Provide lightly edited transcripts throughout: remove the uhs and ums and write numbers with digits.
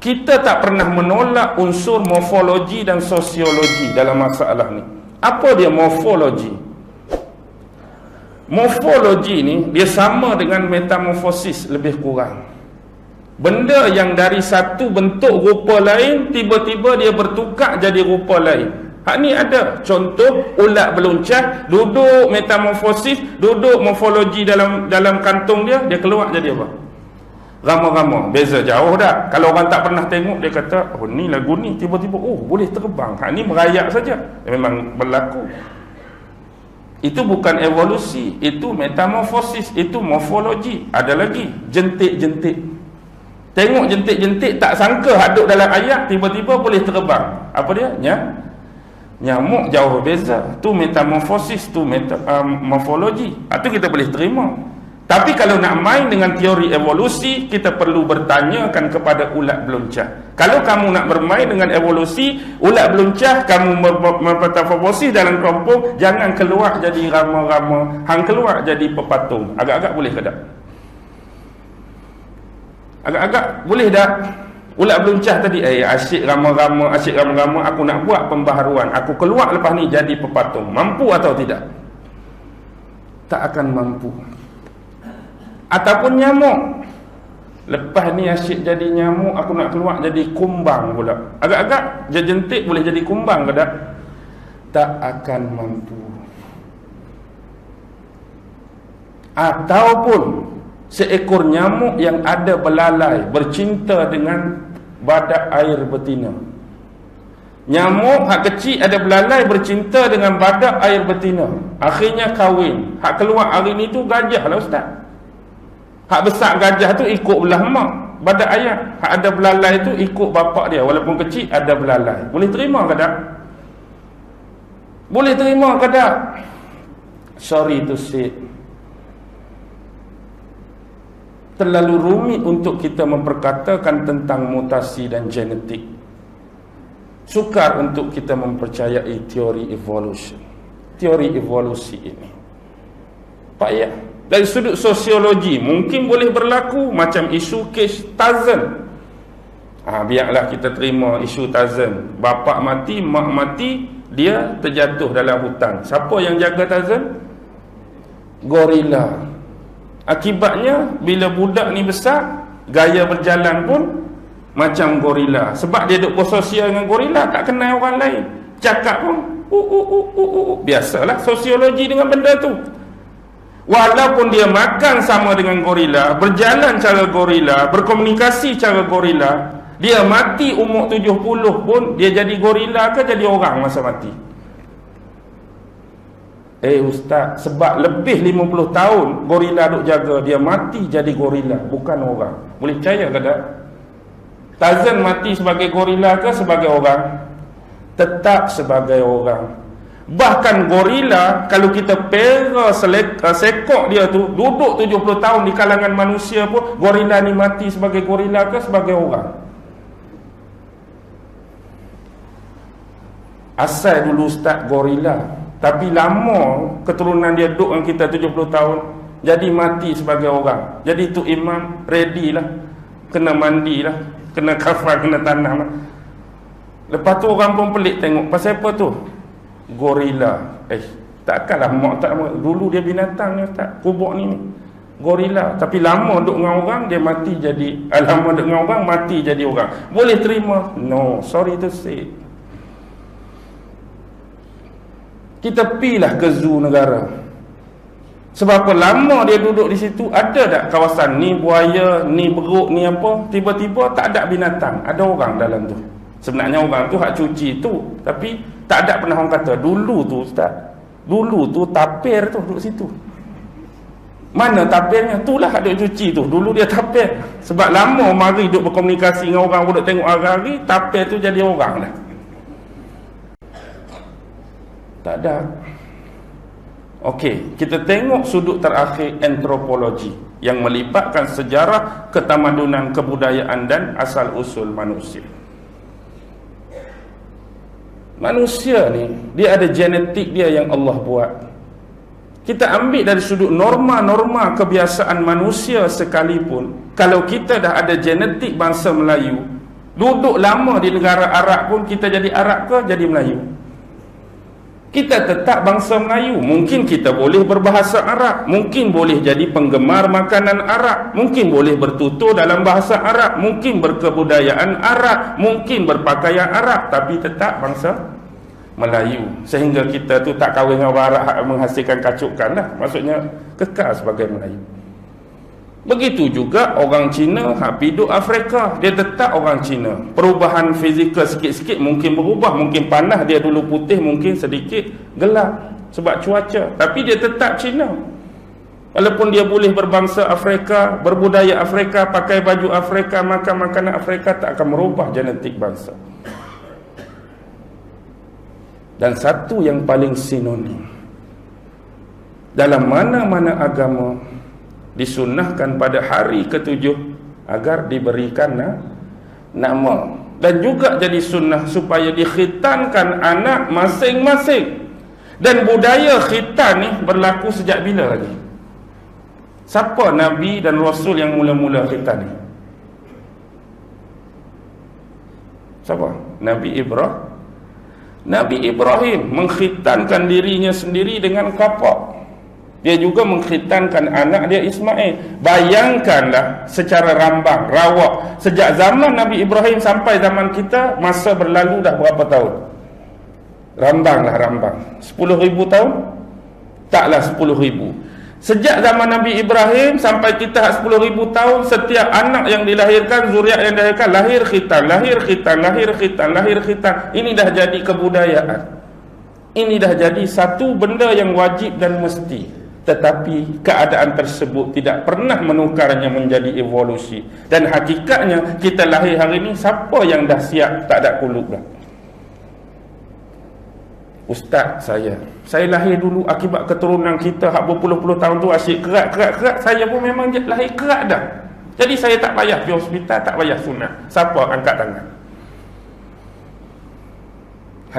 kita tak pernah menolak unsur morfologi dan sosiologi dalam masalah ni. Apa dia morfologi? Morfologi ni dia sama dengan metamorfosis lebih kurang. Benda yang dari satu bentuk rupa lain tiba-tiba dia bertukar jadi rupa lain. Hak ni ada contoh ulat beluncah duduk metamorfosis, duduk morfologi dalam kantung dia keluar jadi apa? Rama-rama. Beza jauh dah. Kalau orang tak pernah tengok dia kata, oh ni lagu ni tiba-tiba boleh terbang. Hak ni merayak saja. Memang berlaku. Itu bukan evolusi, itu metamorfosis, itu morfologi. Ada lagi jentik-jentik. Tengok jentik-jentik tak sangka hadut dalam ayat tiba-tiba boleh terbang. Apa dia? Nyamuk jauh beza. Tu metamorfosis, tu morfologi. Itu kita boleh terima. Tapi kalau nak main dengan teori evolusi, kita perlu bertanyakan kepada ulat beluncah. Kalau kamu nak bermain dengan evolusi, ulat beluncah, kamu metamorfosis dalam kelompok, jangan keluar jadi rama-rama, hang keluar jadi pepatung. Agak-agak boleh ke tak? Agak-agak boleh tak? Ulat beluncah tadi, asyik rama-rama, aku nak buat pembaharuan, aku keluar lepas ni jadi pepatung. Mampu atau tidak? Tak akan mampu. Ataupun nyamuk, lepas ni asyik jadi nyamuk, aku nak keluar jadi kumbang pula. Agak-agak jentik boleh jadi kumbang ke tak? Tak akan mampu. Ataupun seekor nyamuk yang ada belalai bercinta dengan badak air betina. Nyamuk hak kecil ada belalai bercinta dengan badak air betina. Akhirnya kahwin. Hak keluar hari ni tu gajah lah ustaz. Hak besar gajah tu ikut belah mak, badak ayah. Hak ada belalai tu ikut bapak dia. Walaupun kecil ada belalai. Boleh terima ke tak? Boleh terima ke tak? Sorry to say, terlalu rumit untuk kita memperkatakan tentang mutasi dan genetik. Sukar untuk kita mempercayai teori evolution. Teori evolusi ini payah. Dari sudut sosiologi mungkin boleh berlaku macam isu kes Tarzan. Biarlah kita terima isu Tarzan. Bapak mati, mak mati, dia terjatuh dalam hutan. Siapa yang jaga Tarzan? Gorila. Akibatnya bila budak ni besar, gaya berjalan pun macam gorila. Sebab dia duduk bersosial dengan gorila, tak kenal orang lain. Cakap pun biasalah sosiologi dengan benda tu. Walaupun dia makan sama dengan gorila, berjalan cara gorila, berkomunikasi cara gorila, dia mati umur 70 pun dia jadi gorila ke jadi orang masa mati? Ustaz, sebab lebih 50 tahun gorila duk jaga, dia mati jadi gorila, bukan orang. Boleh percaya ke tak? Tarzan mati sebagai gorila ke sebagai orang? Tetap sebagai orang. Bahkan gorila, kalau kita pera sekok dia tu, duduk 70 tahun di kalangan manusia pun, gorila ni mati sebagai gorila ke sebagai orang? Asal dulu ustaz gorila, tapi lama keturunan dia duduk dengan kita 70 tahun, jadi mati sebagai orang. Jadi tu imam ready lah, kena mandi lah, kena kafan, kena tanam lah. Lepas tu orang pun pelik tengok, pasal apa tu? Gorila. Takkanlah mak tak, dulu dia binatang ni tak, kubur ni gorila, tapi lama duduk dengan orang dia mati jadi, lama duduk dengan orang mati jadi orang. Boleh terima? No, sorry to say. Kita pilah ke zoo negara. Sebab apa? Lama dia duduk di situ, ada tak kawasan ni buaya, ni beruk, ni apa, tiba-tiba tak ada binatang, ada orang dalam tu. Sebenarnya orang tu hak cuci tu, tapi tak ada pernah orang kata dulu tu ustaz, dulu tu tapir tu duduk situ. Mana tapirnya? Itulah hak duduk cuci tu, dulu dia tapir. Sebab lama mari duduk berkomunikasi dengan orang, duduk tengok hari-hari, tapir tu jadi orang dah. Tak ada. Okey, kita tengok sudut terakhir antropologi yang melibatkan sejarah, ketamadunan, kebudayaan dan asal-usul manusia. Manusia ni, dia ada genetik dia yang Allah buat. Kita ambil dari sudut norma-norma kebiasaan manusia sekalipun, kalau kita dah ada genetik bangsa Melayu, Duduk lama di negara Arab pun kita jadi Arab ke jadi Melayu? Kita tetap bangsa Melayu. Mungkin kita boleh berbahasa Arab, mungkin boleh jadi penggemar makanan Arab, mungkin boleh bertutur dalam bahasa Arab, mungkin berkebudayaan Arab, mungkin berpakaian Arab, tapi tetap bangsa Melayu. Sehingga kita tu tak kahwin dengan orang Arab menghasilkan kacukan lah. Maksudnya kekal sebagai Melayu. Begitu juga orang Cina hak piduk Afrika, dia tetap orang Cina. Perubahan fizikal sikit-sikit mungkin berubah, mungkin panas dia dulu putih, mungkin sedikit gelap sebab cuaca, tapi dia tetap Cina. Walaupun dia boleh berbangsa Afrika, berbudaya Afrika, pakai baju Afrika, makan makanan Afrika, tak akan merubah genetik bangsa. Dan satu yang paling sinonim, dalam mana-mana agama disunnahkan pada hari ke-7 agar diberikan nama, dan juga jadi sunnah supaya dikhitankan anak masing-masing. Dan budaya khitan ni berlaku sejak bila lagi? Siapa Nabi dan Rasul yang mula-mula khitan ni? Siapa? Nabi Ibrahim mengkhitankan dirinya sendiri dengan kapak. Dia juga mengkhitankan anak dia Ismail. Bayangkanlah secara rambang, rawak, sejak zaman Nabi Ibrahim sampai zaman kita, masa berlalu dah berapa tahun? Rambanglah rambang. 10,000 tahun? Taklah 10,000. Sejak zaman Nabi Ibrahim sampai kita 10,000 tahun, setiap anak yang dilahirkan, zuriat yang dilahirkan, lahir khitan, lahir khitan, lahir khitan, lahir khitan. Ini dah jadi kebudayaan. Ini dah jadi satu benda yang wajib dan mesti. Tetapi keadaan tersebut tidak pernah menukarnya menjadi evolusi. Dan hakikatnya kita lahir hari ini, siapa yang dah siap tak ada kulub dah? Ustaz saya lahir dulu akibat keturunan kita hak berpuluh-puluh tahun tu asyik kerat. Saya pun memang lahir kerat dah. Jadi saya tak payah pergi hospital, tak payah sunat. Siapa angkat tangan?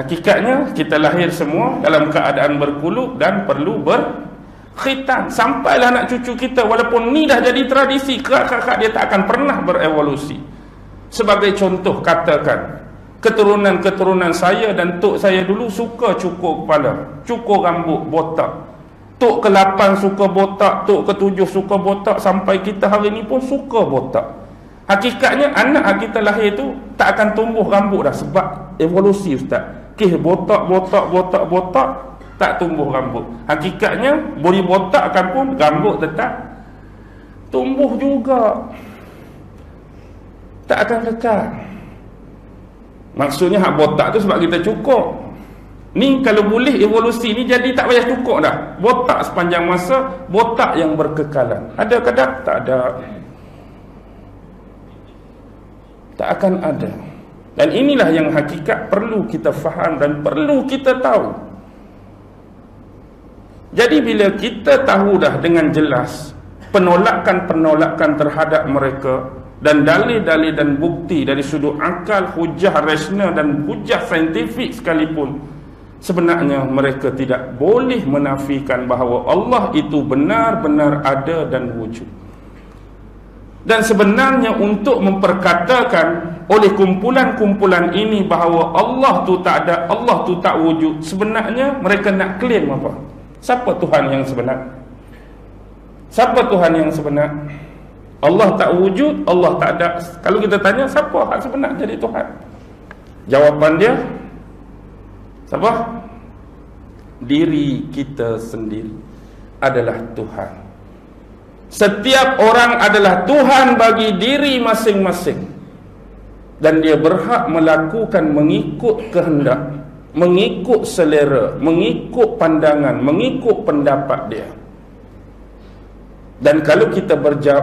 Hakikatnya kita lahir semua dalam keadaan berkulub dan perlu khitan. Sampailah anak cucu kita, walaupun ni dah jadi tradisi, kerak-kerak dia tak akan pernah berevolusi. Sebagai contoh, katakan keturunan saya dan tok saya dulu suka cukur kepala, cukur rambut, botak. Tok ke-8 suka botak, tok ke-7 suka botak, sampai kita hari ni pun suka botak. Hakikatnya anak kita lahir tu tak akan tumbuh rambut dah sebab evolusi, ustaz. Botak, tak tumbuh rambut. Hakikatnya boleh botakkan pun rambut tetap tumbuh juga, tak akan kekal. Maksudnya hak botak tu sebab kita cukur. Ni kalau boleh evolusi ni jadi tak payah cukur dah, botak sepanjang masa, botak yang berkekalan. Ada ke tak? Tak ada, tak akan ada. Dan inilah yang hakikat perlu kita faham dan perlu kita tahu. Jadi bila kita tahu dah dengan jelas penolakan-penolakan terhadap mereka dan dalil-dalil dan bukti dari sudut akal, hujah rasional dan hujah saintifik sekalipun, sebenarnya mereka tidak boleh menafikan bahawa Allah itu benar-benar ada dan wujud. Dan sebenarnya untuk memperkatakan oleh kumpulan-kumpulan ini bahawa Allah tu tak ada, Allah tu tak wujud, sebenarnya mereka nak klaim apa? Siapa Tuhan yang sebenar? Siapa Tuhan yang sebenar? Allah tak wujud, Allah tak ada. Kalau kita tanya siapa hak sebenar jadi Tuhan, jawapan dia siapa? Diri kita sendiri adalah Tuhan. Setiap orang adalah Tuhan bagi diri masing-masing, dan dia berhak melakukan mengikut kehendak, mengikut selera, mengikut pandangan, mengikut pendapat dia. Dan kalau kita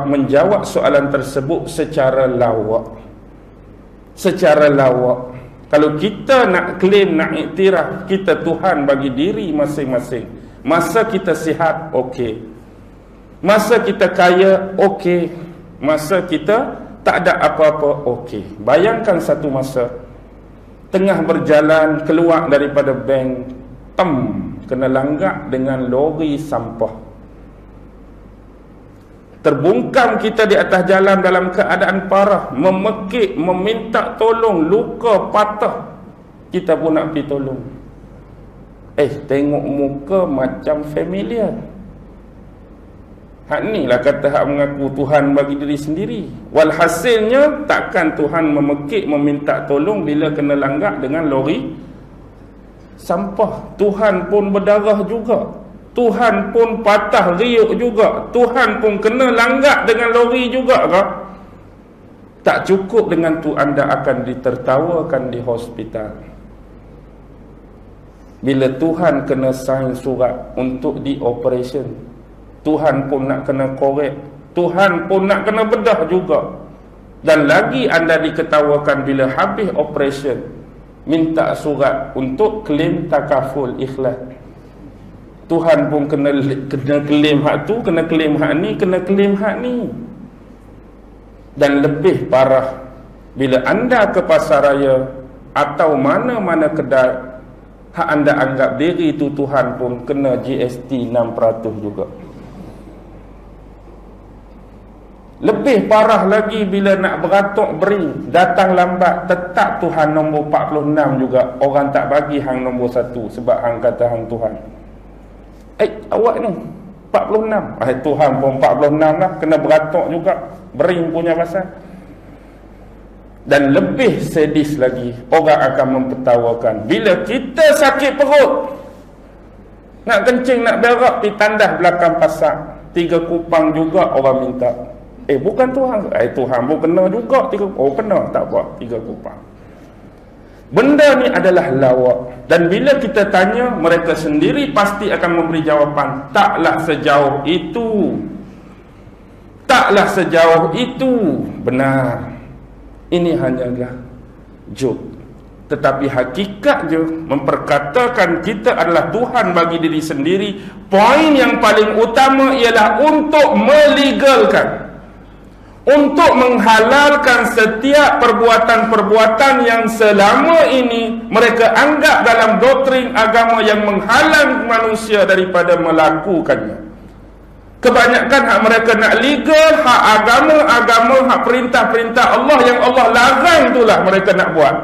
menjawab soalan tersebut secara lawak, kalau kita nak klaim, nak iktiraf kita Tuhan bagi diri masing-masing, masa kita sihat, okey. Masa kita kaya, okey. Masa kita tak ada apa-apa, okey. Bayangkan satu masa tengah berjalan keluar daripada bank, kena langgak dengan lori sampah. terbungkam kita di atas jalan dalam keadaan parah, memekik, meminta tolong, luka, patah, kita pun nak pergi tolong. Tengok muka macam familiar. Hak ni lah kata hak mengaku Tuhan bagi diri sendiri. Walhasilnya takkan Tuhan memekik, meminta tolong bila kena langgak dengan lori sampah. Tuhan pun berdarah juga, Tuhan pun patah riuk juga, Tuhan pun kena langgak dengan lori juga ke? Tak cukup dengan tu anda akan ditertawakan di hospital. Bila Tuhan kena sign surat untuk dioperation, Tuhan pun nak kena korek, Tuhan pun nak kena bedah juga. Dan lagi anda diketawakan bila habis operation, minta surat untuk claim takaful ikhlas. Tuhan pun kena claim hak tu, kena claim hak ni, kena claim hak ni. Dan lebih parah, bila anda ke pasaraya atau mana-mana kedai, hak anda anggap diri tu Tuhan pun kena GST 6% juga. Lebih parah lagi bila nak beratok beri, datang lambat, tetap Tuhan nombor 46 juga. Orang tak bagi hang nombor 1 sebab hang kata hang Tuhan. Awak ni 46. Tuhan pun 46 lah, kena beratok juga. Bering punya pasal. Dan lebih sedis lagi, orang akan mempertawakan bila kita sakit perut, nak kencing, nak berak, pergi tandas belakang pasar, 3 kupang juga orang minta. Bukan Tuhan. Tuhan pun kena juga 3. Kena, tak buat 3 kupang. Benda ni adalah lawak. Dan bila kita tanya, mereka sendiri pasti akan memberi jawapan, taklah sejauh itu, taklah sejauh itu. Benar, ini hanyalah joke. Tetapi hakikat je memperkatakan kita adalah Tuhan bagi diri sendiri. Poin yang paling utama ialah untuk melegalkan, untuk menghalalkan setiap perbuatan-perbuatan yang selama ini mereka anggap dalam doktrin agama yang menghalang manusia daripada melakukannya. Kebanyakan hak mereka nak legal, hak agama, hak perintah-perintah Allah yang Allah larang itulah mereka nak buat.